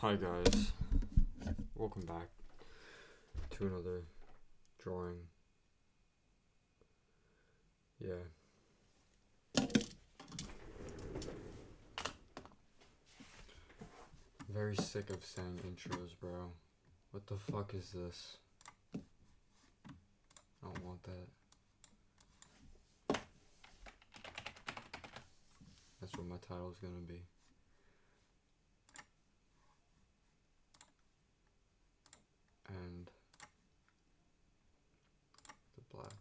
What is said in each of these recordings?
Hi guys, welcome back to another drawing. Yeah, very sick of saying intros, bro. What the fuck is this? I don't want that. That's what my title is gonna be. And the black.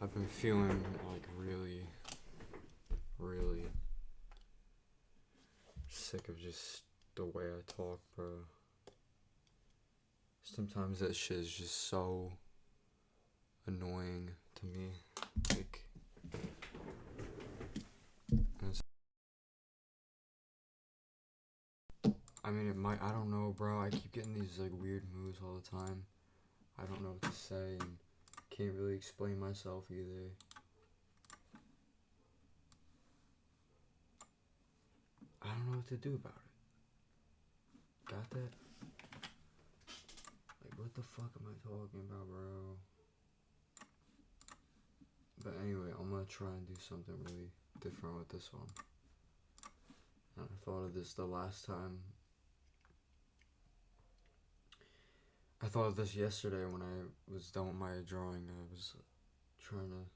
I've been feeling like really sick of just the way I talk, bro. Sometimes that shit is just so annoying to me. Like, I mean, it might, I don't know, bro. I keep getting these like weird moods all the time. I don't know what to say and can't really explain myself either. I don't know what to do about it. Got that? Like, what the fuck am I talking about, bro? But anyway, I'm gonna try and do something really different with this one. And I thought of this the last time. I thought of this yesterday when I was done with my drawing. I was trying to.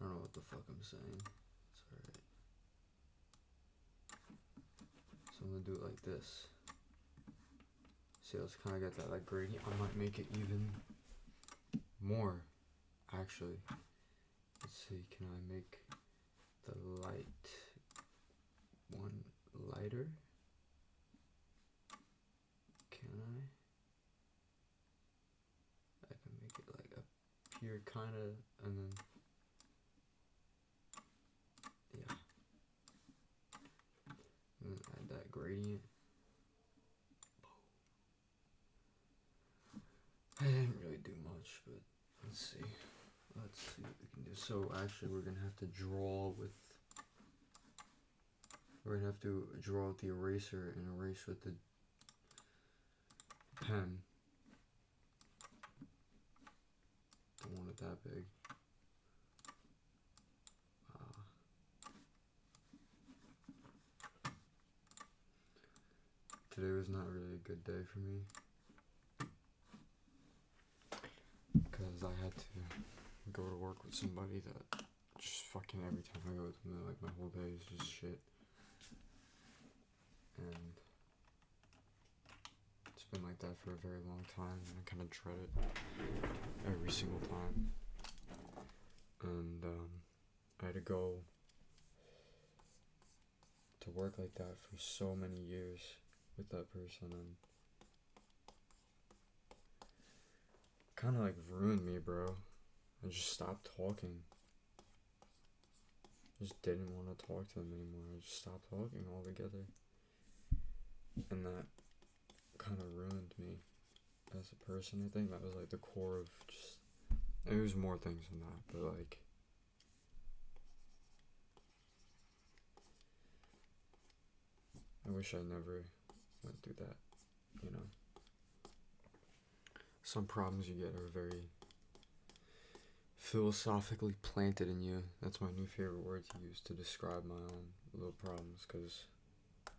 I don't know what the fuck I'm saying. It's alright. So I'm gonna do it like this. See, let's kind of get that like gradient. I might make it even more, actually. Let's see, can I make the light one lighter? Can I? I can make it like up here, kind of, and then, yeah. And then add that gradient. I didn't really do much, but let's see. Let's see what we can do. So actually, we're gonna have to draw with. We're gonna have to draw with the eraser and erase with the pen. Don't want it that big. Today was not really a good day for me because I had to go to work with somebody that just fucking every time I go with them, like my whole day is just shit. And it's been like that for a very long time, and I kind of dread it every single time. And I had to go to work like that for so many years with that person, and kind of like ruined me, bro. I just stopped talking. Just didn't want to talk to them anymore. I just stopped talking altogether. And that kind of ruined me as a person. I think that was like the core of just. It was more things than that, but like. I wish I never went through that, you know. Some problems you get are very philosophically planted in you. That's my new favorite word to use to describe my own little problems, because I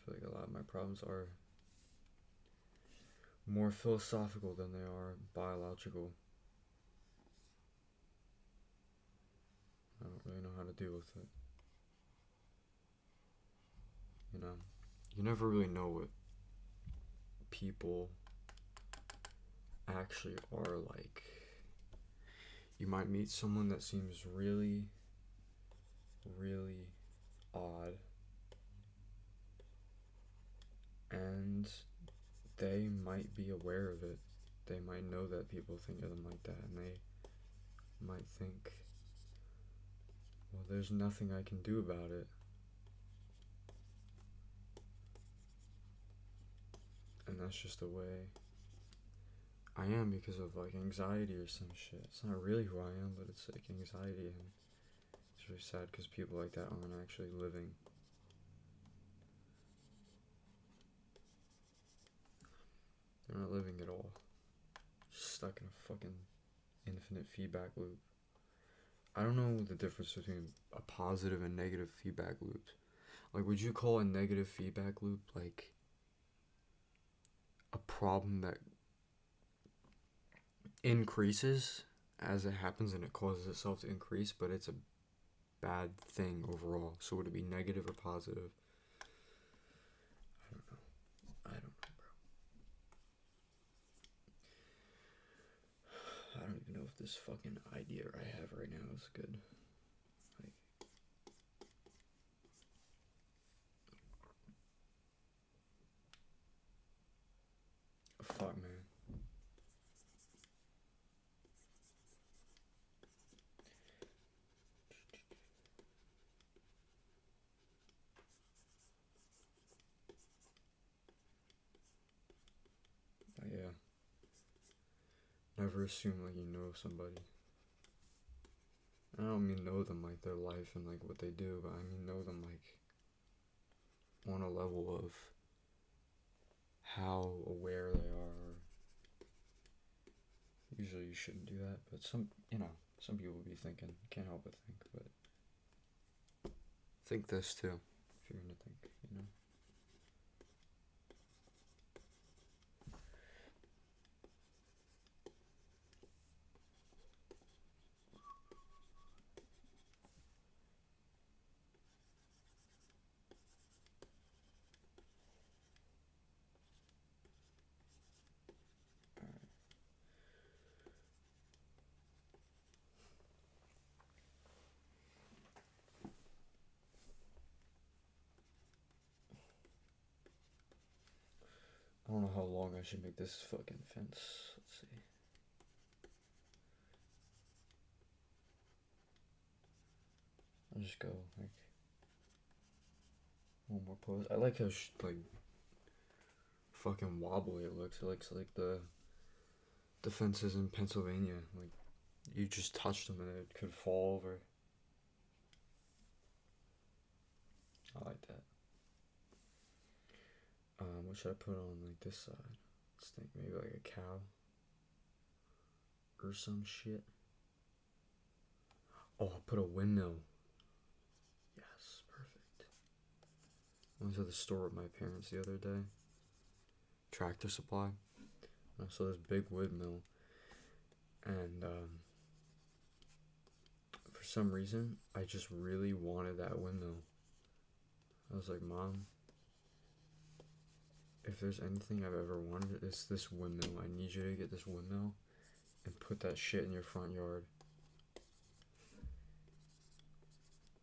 feel like a lot of my problems are more philosophical than they are biological. I don't really know how to deal with it. You know, you never really know what people actually are like. You might meet someone that seems really, really odd, and they might be aware of it. They might know that people think of them like that, and they might think, well, there's nothing I can do about it. And that's just the way I am because of like anxiety or some shit. It's not really who I am, but it's like anxiety, and it's really sad because people like that aren't actually living. stuck in a fucking infinite feedback loop. I don't know the difference between a positive and negative feedback loops. Like, would you call a negative feedback loop like a problem that increases as it happens and it causes itself to increase, but it's a bad thing overall? So would it be negative or positive? I don't know, bro. I don't even know if this fucking idea I have right now is good. Like, fuck, man. Yeah. Never assume like you know somebody. I don't mean know them like their life and like what they do, but I mean know them like on a level of how aware they are. Usually you shouldn't do that, but some people will be thinking, can't help but think, but think this too, if you're gonna think. I don't know how long I should make this fucking fence. Let's see. I'll just go like one more pose. I like how like fucking wobbly it looks. It looks like the fences in Pennsylvania. Like you just touched them and it could fall over. I like that. What should I put on like this side? Let's think maybe like a cow or some shit. Oh, I'll put a windmill. Yes, perfect. I went to the store with my parents the other day. Tractor Supply. I saw this big windmill, and for some reason, I just really wanted that windmill. I was like, Mom, if there's anything I've ever wanted, it's this windmill. I need you to get this windmill and put that shit in your front yard.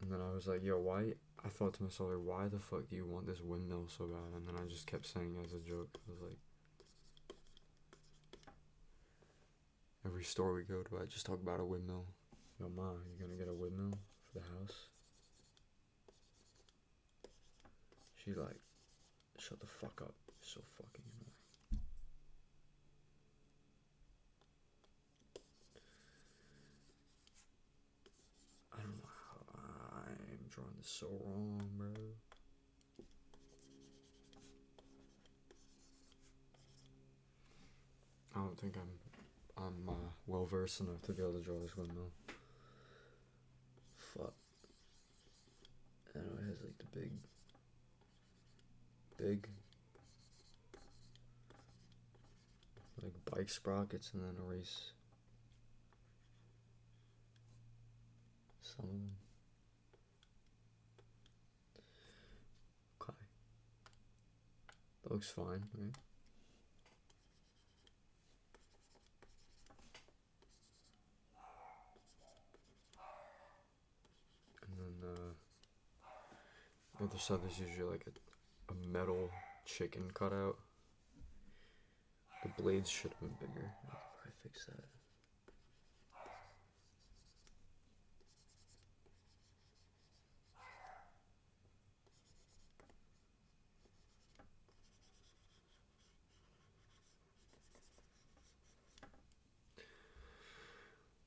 And then I was like, yo, why? I thought to myself, like, why the fuck do you want this windmill so bad? And then I just kept saying as a joke, I was like, every store we go to, I just talk about a windmill. Yo, Ma, you gonna get a windmill for the house? She's like, shut the fuck up. You're so fucking annoying. I don't know how I'm drawing this so wrong, bro. I don't think I'm well versed enough to be able to draw this windmill. Fuck. I know it has like the big like bike sprockets and then erase some of them. Okay. That looks fine, right? And then the other side is usually like a metal chicken cutout. The blades should have been bigger. I could probably fix that.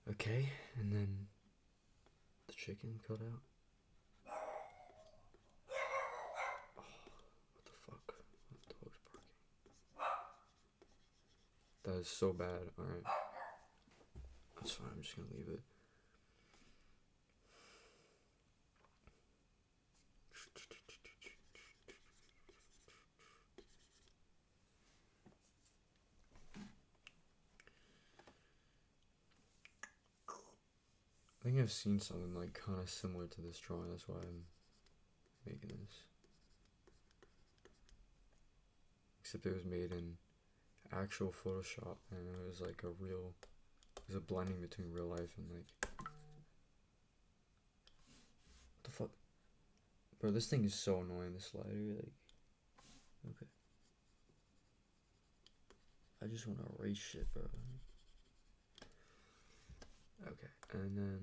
Okay, and then the chicken cut out. Oh, what the fuck? The dog's barking. That is so bad. Alright. That's fine, I'm just gonna leave it. I think I've seen something like kind of similar to this drawing, that's why I'm making this. Except it was made in actual Photoshop, and it was like it was a blending between real life and like, what the fuck? Bro, this thing is so annoying, this slider, like, okay. I just want to erase shit, bro. Okay, and then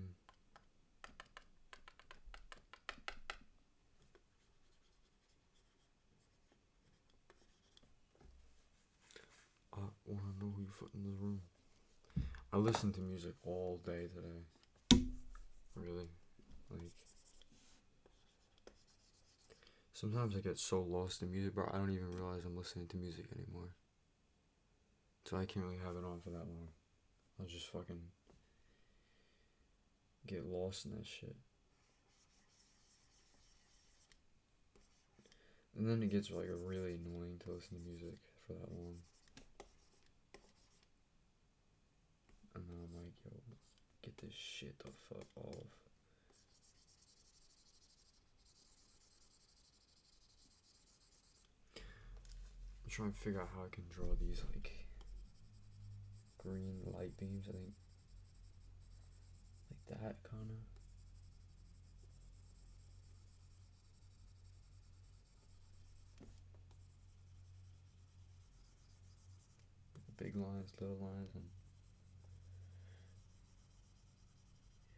I want to know who you put in this room. I listen to music all day today. Really, like, sometimes I get so lost in music, bro, I don't even realize I'm listening to music anymore. So I can't really have it on for that long. I'll just fucking get lost in that shit. And then it gets like really annoying to listen to music for that long. And then I'm like, yo, get this shit the fuck off. I'm trying to figure out how I can draw these like green light beams, I think. Like that, kinda. Big lines, little lines, and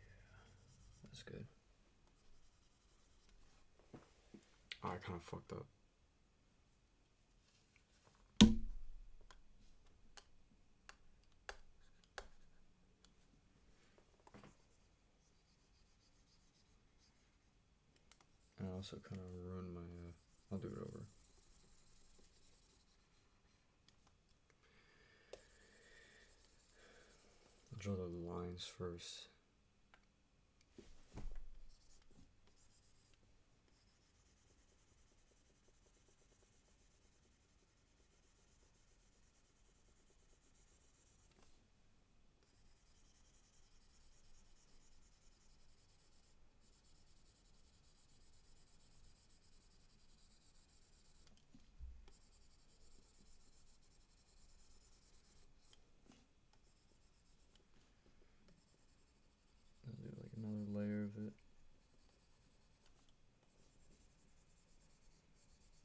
yeah, that's good. Oh, I kind of fucked up. And I also kind of ruined my, I'll do it over. I'll draw the lines first. I'll do like another layer of it.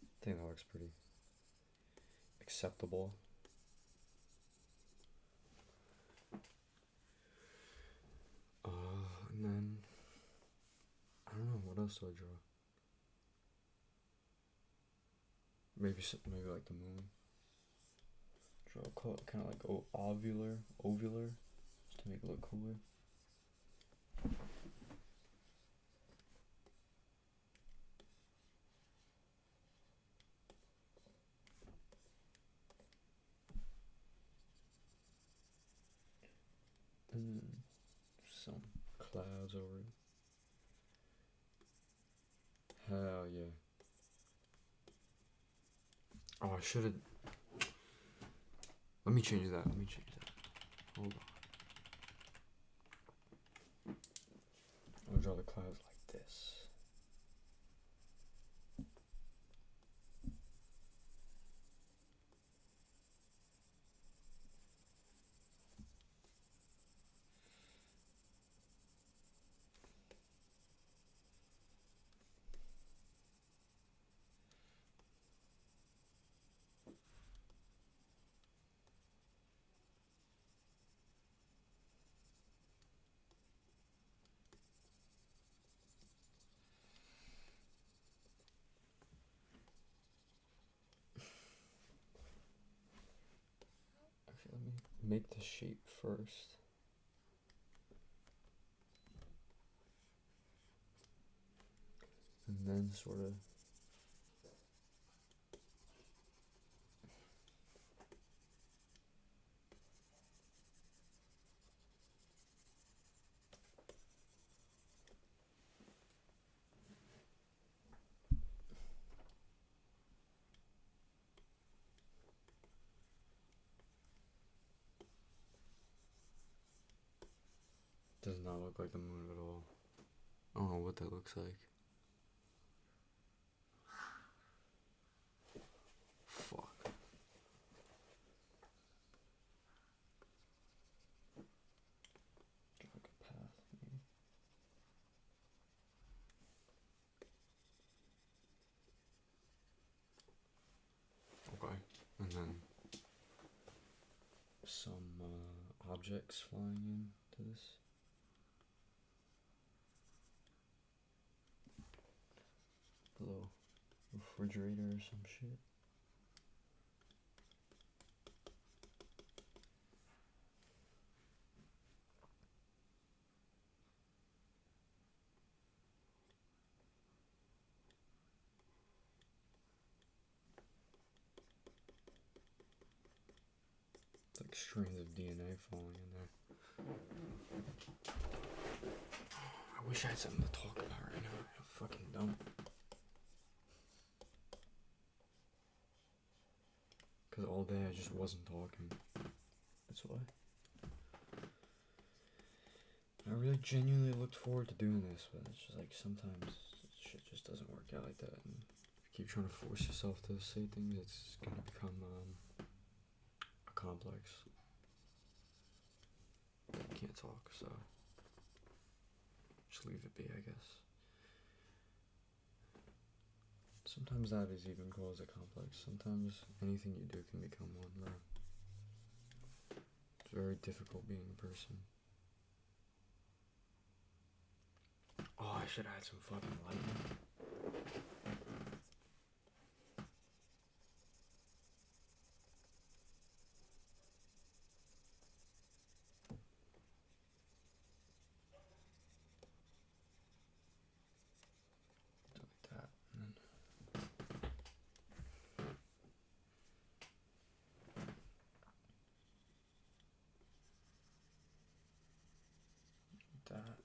I think that looks pretty acceptable. And then I don't know, what else do I draw? Maybe like the moon. Draw kind of like ovular, just to make it look cooler. And then some clouds over it. Hell yeah. Oh, I should have. Let me change that. Hold on. I'll draw the clouds like this. Actually, let me make the shape first. And then sort of does not look like the moon at all. I don't know what that looks like. Fuck. Like a path, maybe. Okay, and then some objects flying into this. A little refrigerator or some shit. It's like strands of DNA falling in there. I wish I had something to talk about right now. I'm fucking dumb. Because all day I just wasn't talking. That's why. I really genuinely looked forward to doing this, but it's just like sometimes shit just doesn't work out like that. And if you keep trying to force yourself to say things, it's gonna become a complex. I can't talk, so just leave it be, I guess. Sometimes that is even called a complex. Sometimes anything you do can become one, bro. It's very difficult being a person. Oh, I should have had some fucking lightning. Like that, and then that.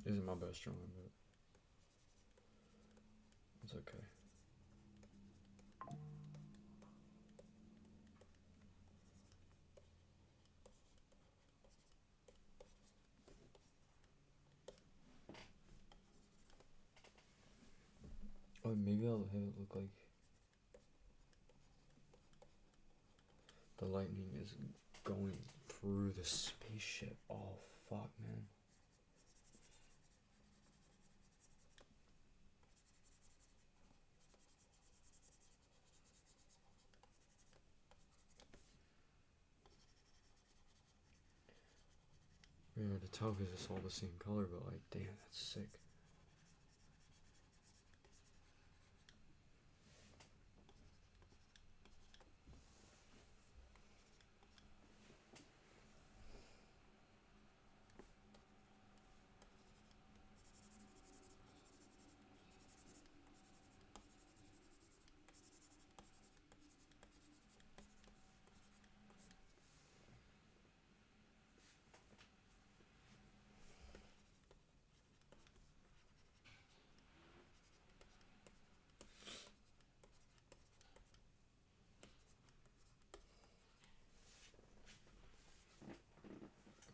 Isn't my best drawing, but it's okay. Oh, maybe I'll have it look like the lightning is going through the spaceship. Oh, fuck, man. Really hard to tell because it's all the same color, but like, damn, that's sick.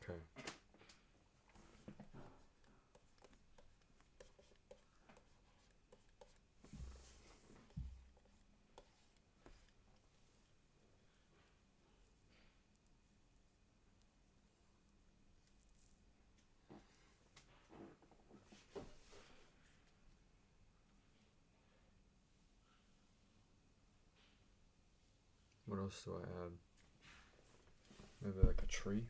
Okay. What else do I add? Maybe like a tree?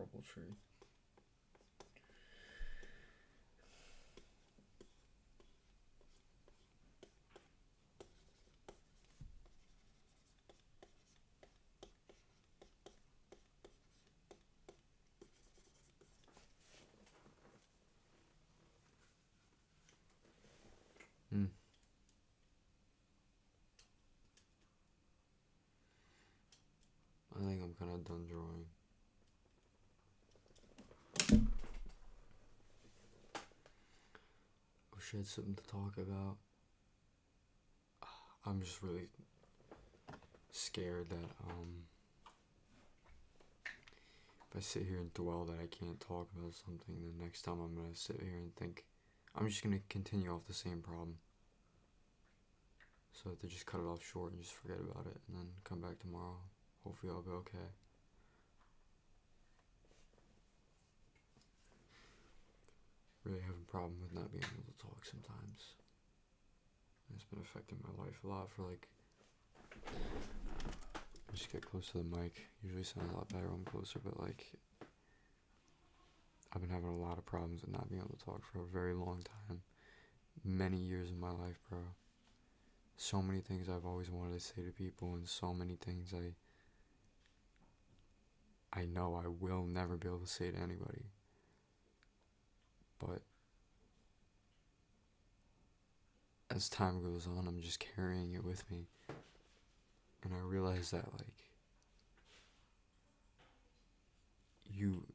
horrible truth. I think I'm kind of done drawing. I wish I had something to talk about. I'm just really scared that if I sit here and dwell that I can't talk about something, then next time I'm gonna sit here and think I'm just gonna continue off the same problem. So I have to just cut it off short and just forget about it and then come back tomorrow. Hopefully I'll be okay. Really have a problem with not being able to talk sometimes. It's been affecting my life a lot for like, just get close to the mic. Usually sounds a lot better when I'm closer, but like, I've been having a lot of problems with not being able to talk for a very long time. Many years of my life, bro. So many things I've always wanted to say to people, and so many things I know I will never be able to say to anybody. But as time goes on, I'm just carrying it with me. And I realize that like you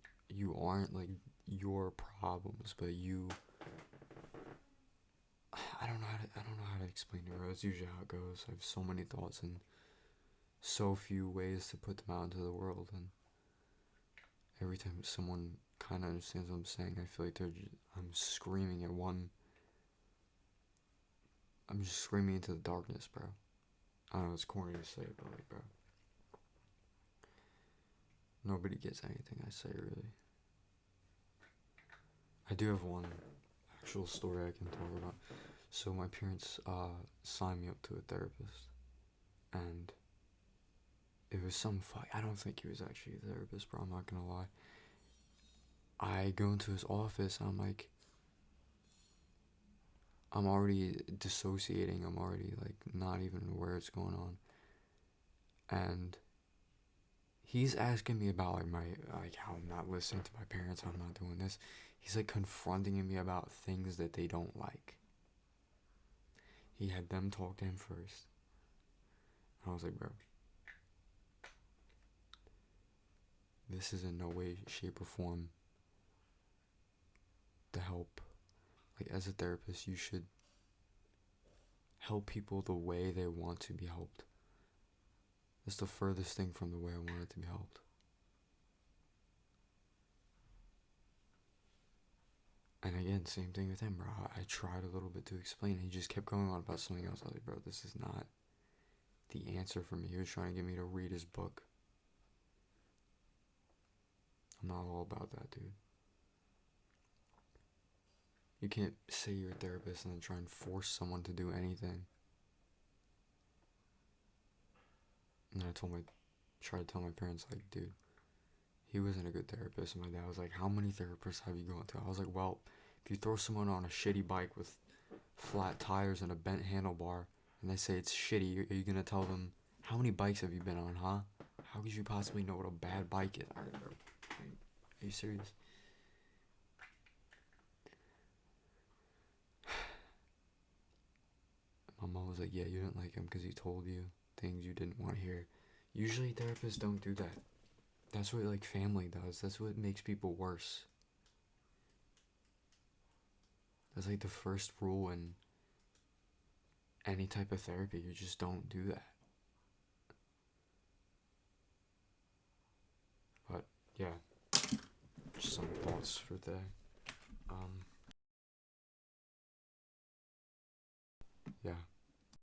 aren't like your problems, but I don't know how to explain it, bro. That's usually how it goes. I have so many thoughts and so few ways to put them out into the world, and every time someone kind of understands what I'm saying, I feel like I'm screaming at one. I'm just screaming into the darkness, bro. I know it's corny to say, but like, bro, nobody gets anything I say, really. I do have one actual story I can talk about. So my parents signed me up to a therapist, and it was some fuck. I don't think he was actually a therapist, bro. I'm not gonna lie. I go into his office, and I'm like, I'm already dissociating. I'm already like not even aware it's going on, and he's asking me about like how I'm not listening to my parents, how I'm not doing this. He's like confronting me about things that they don't like. He had them talk to him first. I was like, bro, this is in no way, shape, or form to help. Like, as a therapist, you should help people the way they want to be helped. That's the furthest thing from the way I wanted to be helped. And again, same thing with him, bro. I tried a little bit to explain. He just kept going on about something else. I was like, bro, this is not the answer for me. He was trying to get me to read his book. I'm not all about that, dude. You can't say you're a therapist and then try and force someone to do anything. And I tried to tell my parents, like, dude, he wasn't a good therapist. And my dad was like, how many therapists have you gone to? I was like, well, if you throw someone on a shitty bike with flat tires and a bent handlebar and they say it's shitty, are you gonna tell them, how many bikes have you been on, huh? How could you possibly know what a bad bike is? Alright, bro. Are you serious? My mom was like, yeah, you didn't like him because he told you things you didn't want to hear. Usually therapists don't do that. That's what like family does. That's what makes people worse. That's like the first rule in any type of therapy. You just don't do that. But yeah, just some thoughts for today. Yeah.